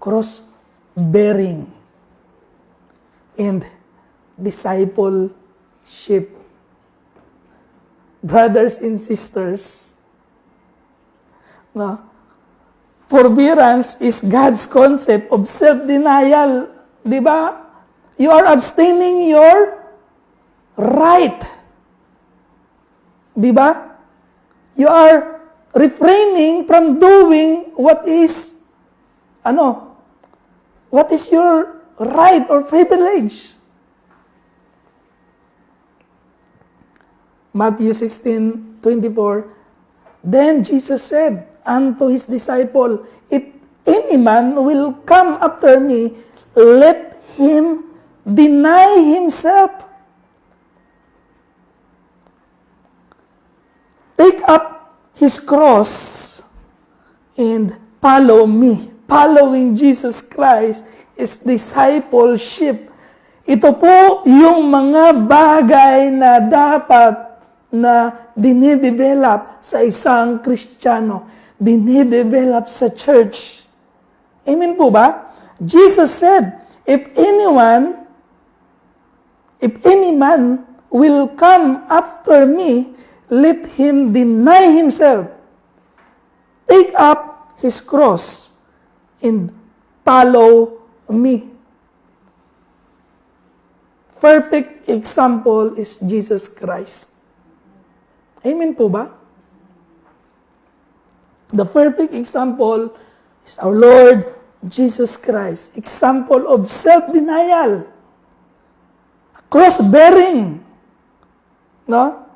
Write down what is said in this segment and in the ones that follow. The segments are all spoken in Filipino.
cross-bearing, and discipleship. Brothers and sisters, no? Forbearance is God's concept of self-denial. Di ba? You are abstaining your right. Di ba? You are refraining from doing what is your right or privilege. Matthew 16:24, then Jesus said unto his disciple, if any man will come after me, let him deny himself. Take up his cross and follow me. Following Jesus Christ is discipleship. Ito po yung mga bagay na dapat na dinidevelop sa isang Kristiyano, dinidevelop sa church. Amen po ba? Jesus said, if any man will come after me, let him deny himself, take up his cross, and follow me. Perfect example is Jesus Christ. Amen po ba? The perfect example is our Lord Jesus Christ. Example of self-denial. Cross-bearing. No?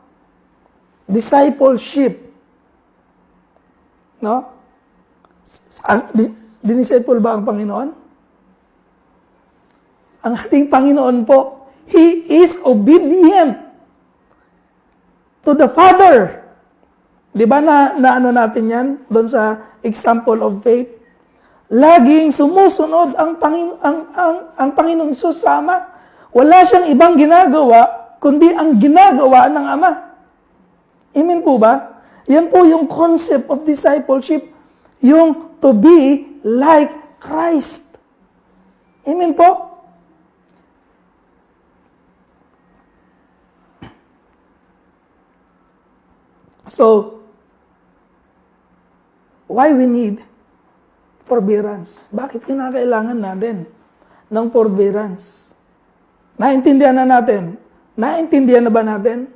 Discipleship. No? Dinisciple ba ang Panginoon? Ang ating Panginoon po, He is obedient to the Father. Di ba na ano natin yan doon sa example of faith? Laging sumusunod ang Panginoon Hesus sa Ama. Wala siyang ibang ginagawa kundi ang ginagawa ng Ama. Amen po ba? Yan po yung concept of discipleship, yung to be like Christ. Amen po? So, why we need forbearance? Bakit kinakailangan natin ng forbearance? Naintindihan na natin? Naintindihan na ba natin?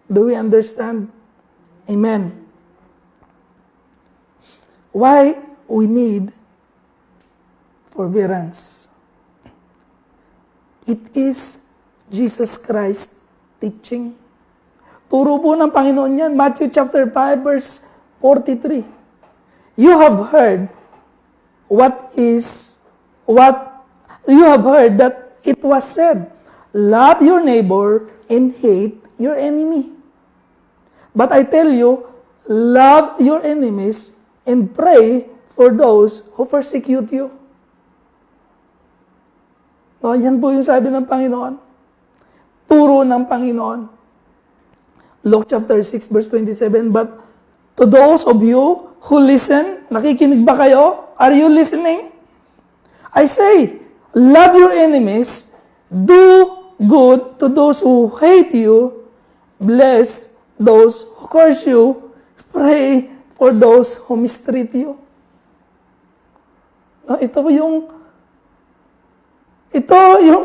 Do we understand? Amen. Why we need forbearance? It is Jesus Christ teaching. Turo po ng Panginoon yan. Matthew chapter 5 verse 43. You have heard that it was said, love your neighbor and hate your enemy. But I tell you, love your enemies and pray for those who persecute you. No, yan po yung sabi ng Panginoon. Turo ng Panginoon. Luke chapter 6 verse 27, but to those of you who listen, nakikinig ba kayo? Are you listening? I say, love your enemies, do good to those who hate you, bless those who curse you, pray for those who mistreat you. No, ito yung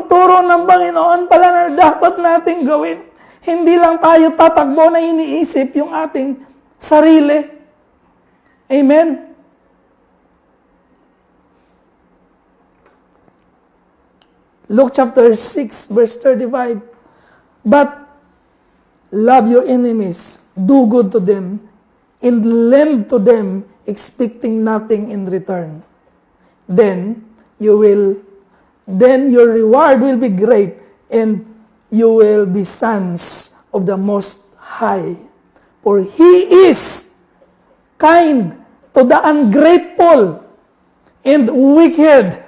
turo ng Panginoon pala na dapat nating gawin. Hindi lang tayo tatakbo na iniisip yung ating sarili. Amen? Luke chapter 6, verse 35. But love your enemies, do good to them, and lend to them, expecting nothing in return. Then your reward will be great, and you will be sons of the Most High. For He is kind to the ungrateful and wicked.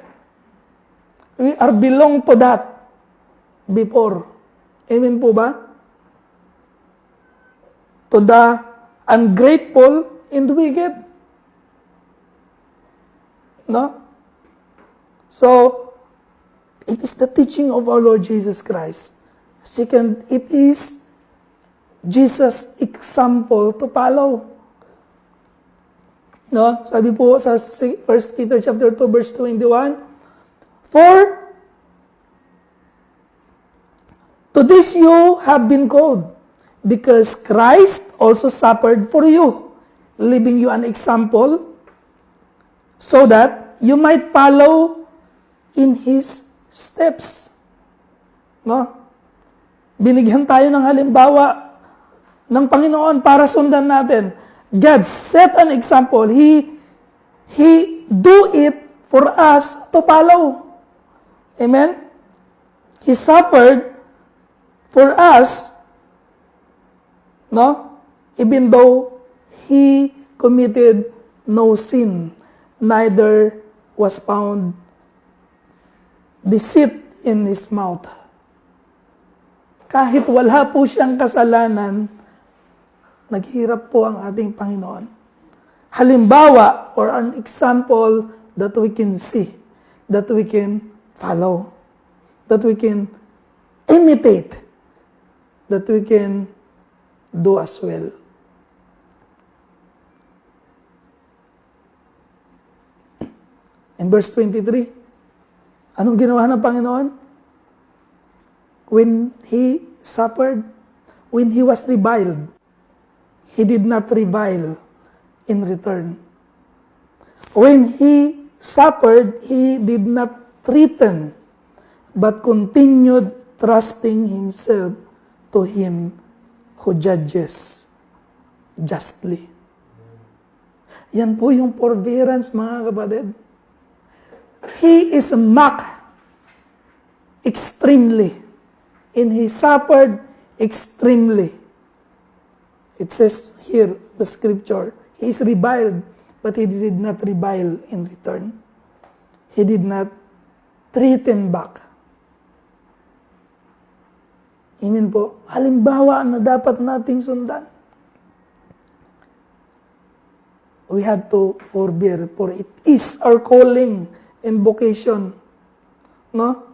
We are belong to that before. Amen po ba? To the ungrateful and wicked. No? So, it is the teaching of our Lord Jesus Christ. Second, it is Jesus' example to follow. No? Sabi po sa 1 Peter chapter 2 verse 21, For to this you have been called, because Christ also suffered for you, leaving you an example, so that you might follow in His steps. No? Binigyan tayo ng halimbawa ng Panginoon para sundan natin. God set an example. He do it for us to follow. Amen? He suffered for us, no? Even though He committed no sin, neither was found deceit in His mouth. Kahit wala po siyang kasalanan, naghirap po ang ating Panginoon. Halimbawa or an example that we can see, that we can follow, that we can imitate, that we can do as well. In verse 23, anong ginawa ng Panginoon? When He suffered, when He was reviled, He did not revile in return. When He suffered, He did not threaten, but continued trusting Himself to Him who judges justly. Yan po yung forbearance, mga kapatid. He is mocked extremely. And He suffered extremely. It says here, the scripture, He is reviled, but He did not revile in return. He did not threaten back. Amen po. Halimbawa na dapat nating sundan. We had to forbear, for it is our calling and vocation. No?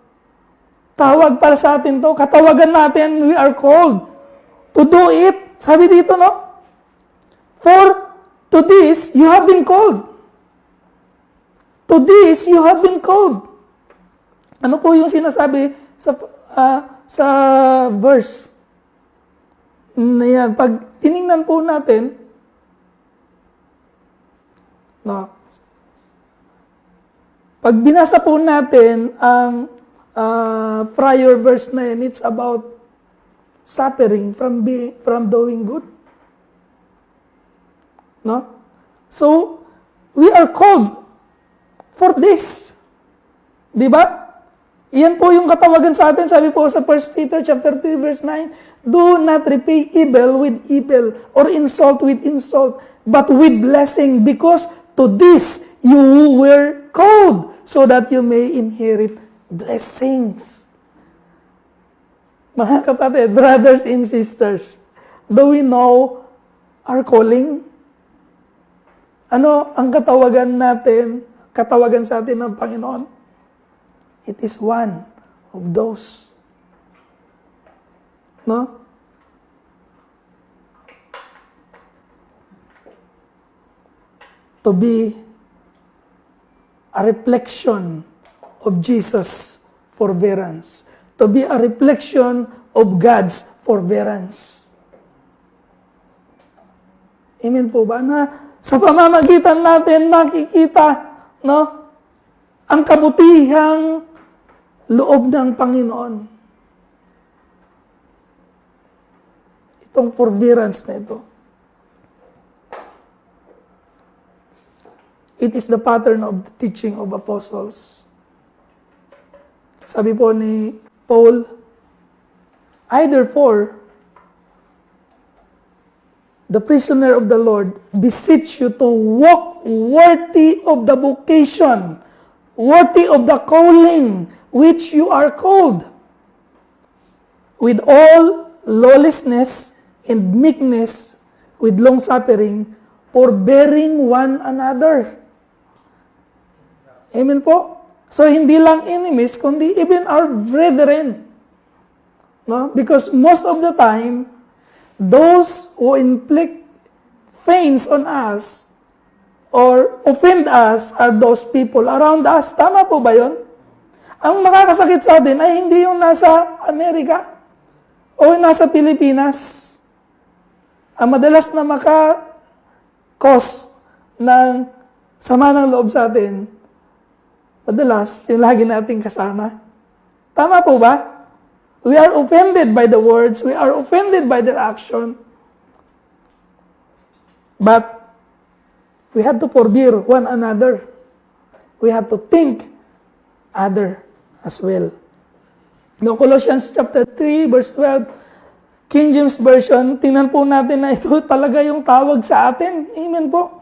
Tawag para sa atin to. Katawagan natin, we are called to do it. Sabi dito, no? For to this, you have been called. To this, you have been called. Ano po yung sinasabi sa verse na yan? Pag tiningnan po natin, no? Pag binasa po natin ang prior verse na yan, it's about suffering from doing good. No? So, we are called for this. Di ba? Iyan po yung katawagan sa atin. Sabi po sa 1 Peter chapter 3 verse 9, do not repay evil with evil or insult with insult, but with blessing, because to this you were called, so that you may inherit blessings. Mga kapatid, brothers and sisters, do we know our calling? Ano ang katawagan sa atin ng Panginoon? It is one of those. No? To be a reflection of Jesus' forbearance. To be a reflection of God's forbearance. Amen po ba? Na sa pamamagitan natin makikita, no, ang kabutihang loob ng Panginoon. Itong forbearance na ito. It is the pattern of the teaching of apostles. Sabi po ni Paul, I therefore, the prisoner of the Lord, beseech you to walk worthy of the vocation, worthy of the calling which you are called, with all lawlessness and meekness, with long-suffering, forbearing one another. Amen po? So, hindi lang enemies, kundi even our brethren. No? Because most of the time, those who inflict pains on us or offend us are those people around us. Tama po ba yun? Ang makakasakit sa atin ay hindi yung nasa Amerika o nasa Pilipinas. Ang madalas na maka-cause ng sama ng loob sa atin, madalas, yung lagi nating kasama. Tama po ba? We are offended by the words. We are offended by their action. But we have to forbear one another. We have to think other as well. No, Colossians chapter 3, verse 12, King James Version, tingnan po natin na ito talaga yung tawag sa atin. Amen po.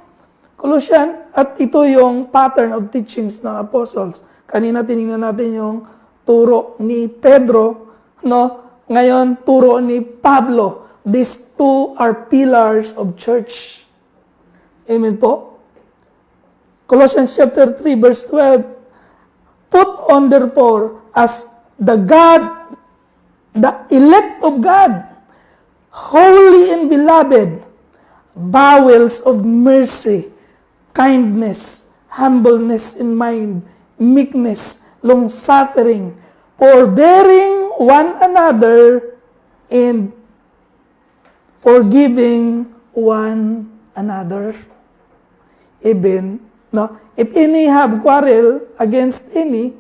Colossians, at ito yung pattern of teachings ng apostles. Kanina tinignan natin yung turo ni Pedro, no? Ngayon, turo ni Pablo. These two are pillars of church. Amen po. Colossians chapter 3, verse 12, put on therefore as the elect of God, holy and beloved, bowels of mercy, kindness, humbleness in mind, meekness, long-suffering, forbearing one another, and forgiving one another. Even, no, if any have quarrel against any,